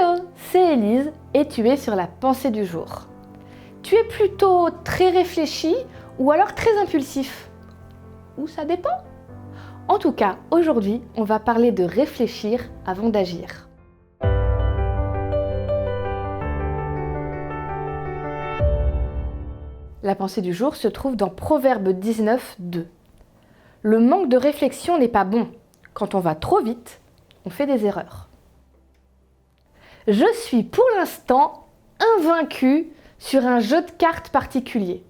Hello, c'est Élise et tu es sur la pensée du jour. Tu es plutôt très réfléchi ou alors très impulsif? Ou ça dépend? En tout cas, aujourd'hui, on va parler de réfléchir avant d'agir. La pensée du jour se trouve dans Proverbe 19, 2. Le manque de réflexion n'est pas bon. Quand on va trop vite, on fait des erreurs. Je suis pour l'instant invaincue sur un jeu de cartes particulier.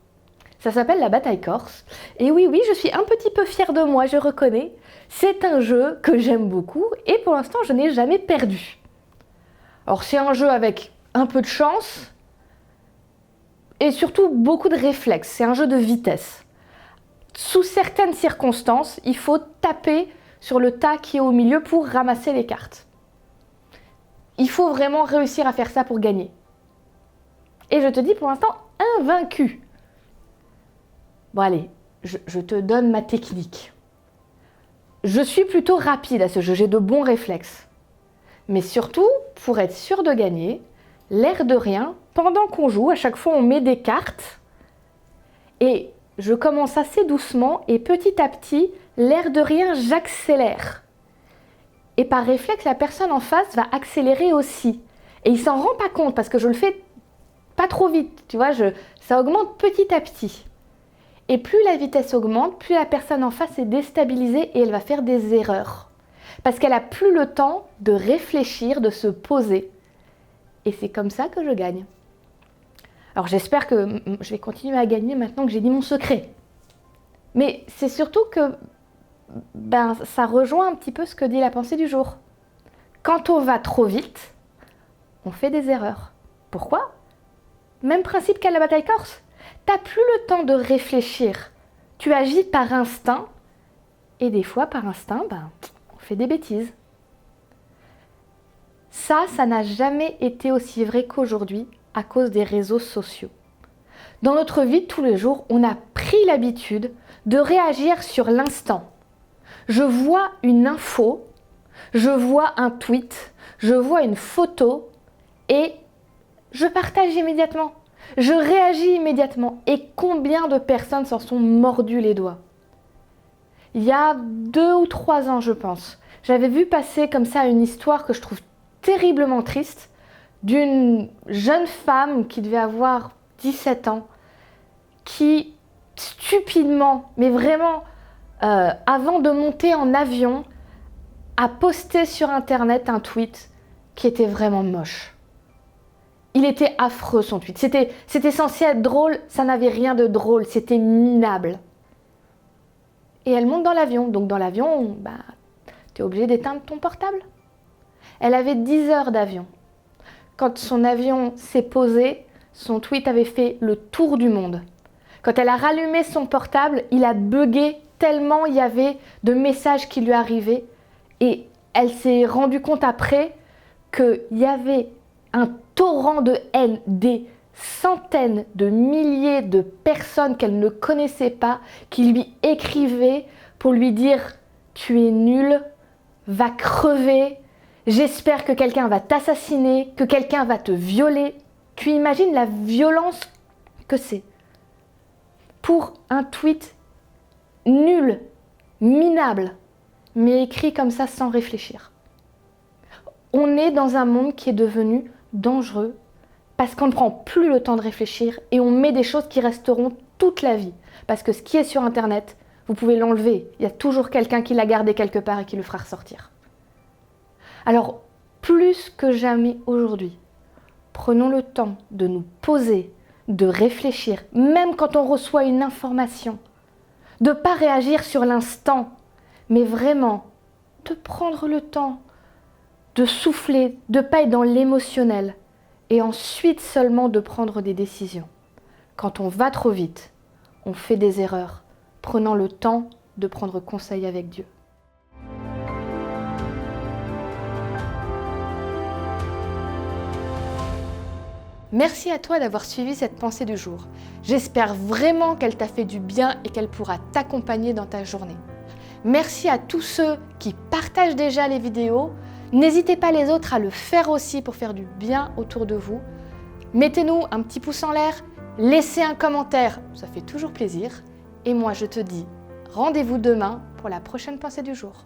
Ça s'appelle la bataille corse. Et oui, je suis un petit peu fière de moi, je reconnais. C'est un jeu que j'aime beaucoup et pour l'instant, je n'ai jamais perdu. Alors, c'est un jeu avec un peu de chance et surtout beaucoup de réflexes. C'est un jeu de vitesse. Sous certaines circonstances, il faut taper sur le tas qui est au milieu pour ramasser les cartes. Il faut vraiment réussir à faire ça pour gagner. Et je te dis pour l'instant, invaincu. Bon allez, je te donne ma technique. Je suis plutôt rapide à ce jeu, j'ai de bons réflexes. Mais surtout, pour être sûr de gagner, l'air de rien, pendant qu'on joue, à chaque fois on met des cartes. Et je commence assez doucement et petit à petit, l'air de rien, j'accélère. Et par réflexe, la personne en face va accélérer aussi. Et il s'en rend pas compte parce que je le fais pas trop vite, tu vois, ça augmente petit à petit. Et plus la vitesse augmente, plus la personne en face est déstabilisée et elle va faire des erreurs. Parce qu'elle n'a plus le temps de réfléchir, de se poser. Et c'est comme ça que je gagne. Alors j'espère que je vais continuer à gagner maintenant que j'ai dit mon secret. Mais c'est surtout que ça rejoint un petit peu ce que dit la pensée du jour. Quand on va trop vite, on fait des erreurs. Pourquoi? Même principe qu'à la bataille corse. T'as plus le temps de réfléchir. Tu agis par instinct. Et des fois, par instinct, on fait des bêtises. Ça n'a jamais été aussi vrai qu'aujourd'hui à cause des réseaux sociaux. Dans notre vie de tous les jours, on a pris l'habitude de réagir sur l'instant. Je vois une info, je vois un tweet, je vois une photo et je partage immédiatement. Je réagis immédiatement. Et combien de personnes s'en sont mordues les doigts? Il y a 2 ou 3 ans, je pense, j'avais vu passer comme ça une histoire que je trouve terriblement triste d'une jeune femme qui devait avoir 17 ans qui, stupidement, mais vraiment, avant de monter en avion, a posté sur internet un tweet qui était vraiment moche. Il était affreux son tweet. C'était censé être drôle, ça n'avait rien de drôle, c'était minable. Et elle monte dans l'avion. Donc dans l'avion, t'es obligé d'éteindre ton portable. Elle avait 10 heures d'avion. Quand son avion s'est posé, son tweet avait fait le tour du monde. Quand elle a rallumé son portable, il a bugué tellement il y avait de messages qui lui arrivaient. Et elle s'est rendue compte après qu'il y avait un torrent de haine, des centaines de milliers de personnes qu'elle ne connaissait pas, qui lui écrivaient pour lui dire « Tu es nul, va crever, j'espère que quelqu'un va t'assassiner, que quelqu'un va te violer. » Tu imagines la violence que c'est pour un tweet nul, minable, mais écrit comme ça sans réfléchir. On est dans un monde qui est devenu dangereux parce qu'on ne prend plus le temps de réfléchir et on met des choses qui resteront toute la vie. Parce que ce qui est sur Internet, vous pouvez l'enlever. Il y a toujours quelqu'un qui l'a gardé quelque part et qui le fera ressortir. Alors, plus que jamais aujourd'hui, prenons le temps de nous poser, de réfléchir, même quand on reçoit une information, de ne pas réagir sur l'instant, mais vraiment de prendre le temps, de souffler, de ne pas être dans l'émotionnel, et ensuite seulement de prendre des décisions. Quand on va trop vite, on fait des erreurs, prenant le temps de prendre conseil avec Dieu. Merci à toi d'avoir suivi cette pensée du jour. J'espère vraiment qu'elle t'a fait du bien et qu'elle pourra t'accompagner dans ta journée. Merci à tous ceux qui partagent déjà les vidéos. N'hésitez pas les autres à le faire aussi pour faire du bien autour de vous. Mettez-nous un petit pouce en l'air, laissez un commentaire, ça fait toujours plaisir. Et moi je te dis rendez-vous demain pour la prochaine pensée du jour.